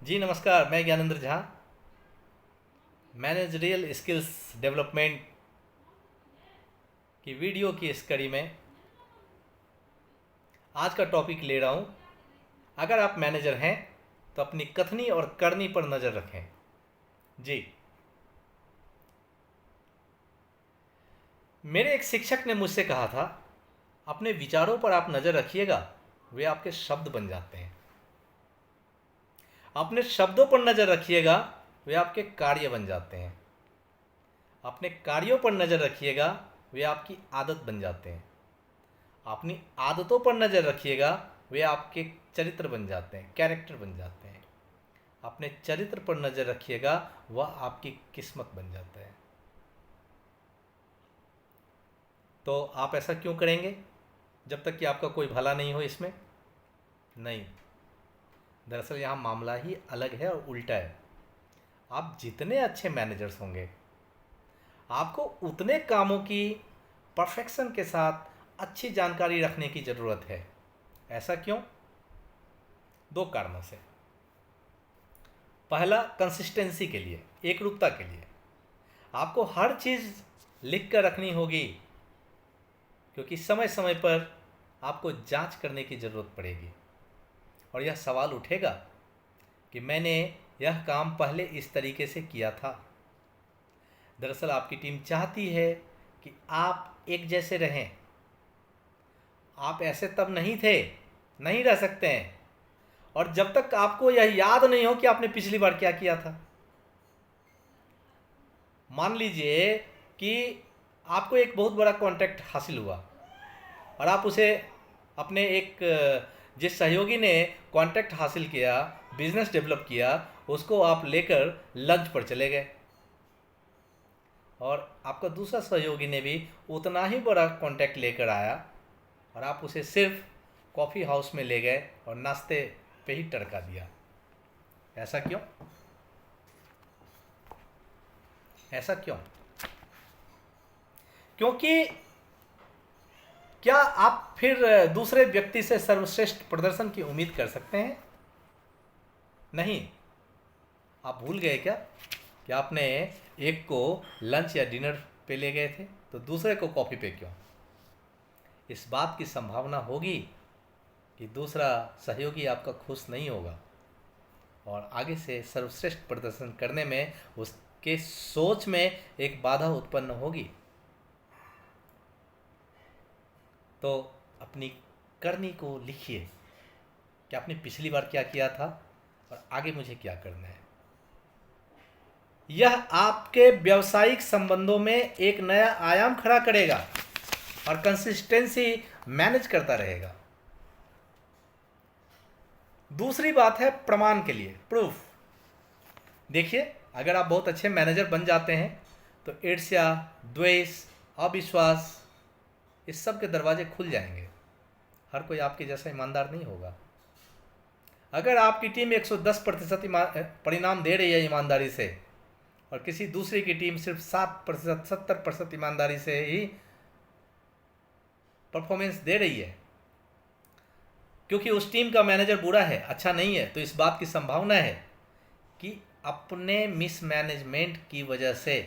जी नमस्कार, मैं Gyanendra Jha. Managerial skills development की वीडियो की इस कड़ी में आज का टॉपिक ले रहा हूँ। अगर आप मैनेजर हैं तो अपनी कथनी और करनी पर नज़र रखें। जी, मेरे एक शिक्षक ने मुझसे कहा था, अपने विचारों पर आप नज़र रखिएगा, वे आपके शब्द बन जाते हैं। अपने शब्दों पर नज़र रखिएगा, वे आपके कार्य बन जाते हैं। अपने कार्यों पर नज़र रखिएगा, वे आपकी आदत बन जाते हैं। अपनी आदतों पर नज़र रखिएगा, वे आपके चरित्र बन जाते हैं, कैरेक्टर बन जाते हैं। अपने चरित्र पर नज़र रखिएगा, वह आपकी किस्मत बन जाता है। तो आप ऐसा क्यों करेंगे जब तक कि आपका कोई भला नहीं हो इसमें? नहीं, दरअसल यहाँ मामला ही अलग है और उल्टा है। आप जितने अच्छे मैनेजर्स होंगे, आपको उतने कामों की परफेक्शन के साथ अच्छी जानकारी रखने की ज़रूरत है। ऐसा क्यों? दो कारणों से। पहला, कंसिस्टेंसी के लिए, एक रूपता के लिए। आपको हर चीज़ लिख कर रखनी होगी, क्योंकि समय समय पर आपको जांच करने की ज़रूरत पड़ेगी और यह सवाल उठेगा कि मैंने यह काम पहले इस तरीके से किया था। दरअसल आपकी टीम चाहती है कि आप एक जैसे रहें। आप ऐसे तब नहीं थे, नहीं रह सकते हैं, और जब तक आपको यह याद नहीं हो कि आपने पिछली बार क्या किया था। मान लीजिए कि आपको एक बहुत बड़ा कॉन्ट्रैक्ट हासिल हुआ और आप उसे अपने एक जिस सहयोगी ने कॉन्ट्रैक्ट हासिल किया, बिजनेस डेवलप किया, उसको आप लेकर लंच पर चले गए, और आपका दूसरा सहयोगी ने भी उतना ही बड़ा कॉन्ट्रैक्ट लेकर आया और आप उसे सिर्फ कॉफ़ी हाउस में ले गए और नाश्ते पे ही टरका दिया। ऐसा क्यों? ऐसा क्यों? क्योंकि क्या आप फिर दूसरे व्यक्ति से सर्वश्रेष्ठ प्रदर्शन की उम्मीद कर सकते हैं? नहीं। आप भूल गए क्या कि आपने एक को लंच या डिनर पे ले गए थे, तो दूसरे को कॉफ़ी पे क्यों? इस बात की संभावना होगी कि दूसरा सहयोगी आपका खुश नहीं होगा और आगे से सर्वश्रेष्ठ प्रदर्शन करने में उसके सोच में एक बाधा उत्पन्न होगी। तो अपनी करनी को लिखिए कि आपने पिछली बार क्या किया था और आगे मुझे क्या करना है। यह आपके व्यावसायिक संबंधों में एक नया आयाम खड़ा करेगा और कंसिस्टेंसी मैनेज करता रहेगा। दूसरी बात है प्रमाण के लिए, प्रूफ। देखिए, अगर आप बहुत अच्छे मैनेजर बन जाते हैं तो ईर्ष्या, द्वेष, अविश्वास, इस सब के दरवाजे खुल जाएंगे। हर कोई आपके जैसा ईमानदार नहीं होगा। अगर आपकी टीम 110% परिणाम दे रही है ईमानदारी से और किसी दूसरे की टीम सिर्फ 7%, 70% ईमानदारी से ही परफॉर्मेंस दे रही है, क्योंकि उस टीम का मैनेजर बुरा है, अच्छा नहीं है, तो इस बात की संभावना है कि अपने मिसमैनेजमेंट की वजह से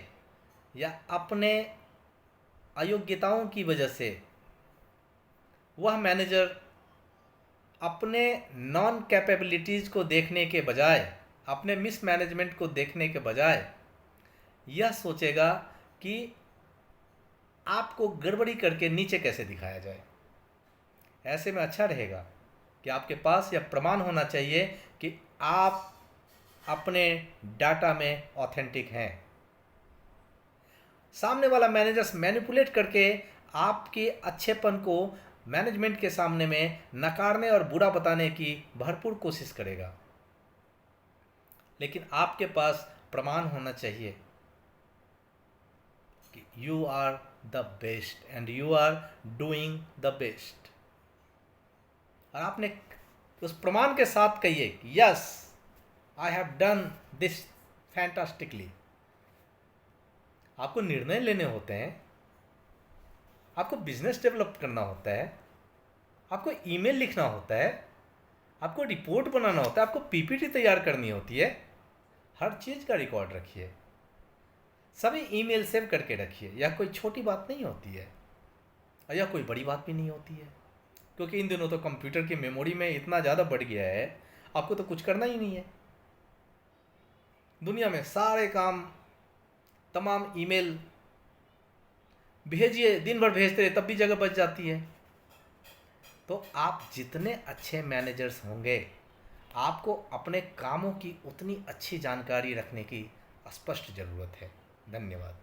या अपने अयोग्यताओं की वजह से वह मैनेजर अपने नॉन कैपेबिलिटीज़ को देखने के बजाय, अपने मिसमैनेजमेंट को देखने के बजाय यह सोचेगा कि आपको गड़बड़ी करके नीचे कैसे दिखाया जाए। ऐसे में अच्छा रहेगा कि आपके पास यह प्रमाण होना चाहिए कि आप अपने डाटा में ऑथेंटिक हैं। सामने वाला मैनेजर्स मैनिपुलेट करके आपके अच्छेपन को मैनेजमेंट के सामने में नकारने और बुरा बताने की भरपूर कोशिश करेगा, लेकिन आपके पास प्रमाण होना चाहिए कि you are the best and you are doing the best. और आपने उस प्रमाण के साथ कहिए कि yes, I have done this fantastically. आपको निर्णय लेने होते हैं, आपको बिजनेस डेवलप करना होता है, आपको ईमेल लिखना होता है, आपको रिपोर्ट बनाना होता है, आपको पीपीटी तैयार करनी होती है। हर चीज़ का रिकॉर्ड रखिए, सभी ईमेल सेव करके रखिए। यह कोई छोटी बात नहीं होती है और यह कोई बड़ी बात भी नहीं होती है, क्योंकि इन दिनों तो कंप्यूटर की मेमोरी में इतना ज़्यादा बढ़ गया है, आपको तो कुछ करना ही नहीं है। दुनिया में सारे काम, तमाम ईमेल भेजिए, दिन भर भेजते रहे तब भी जगह बच जाती है। तो आप जितने अच्छे मैनेजर्स होंगे, आपको अपने कामों की उतनी अच्छी जानकारी रखने की स्पष्ट ज़रूरत है। धन्यवाद।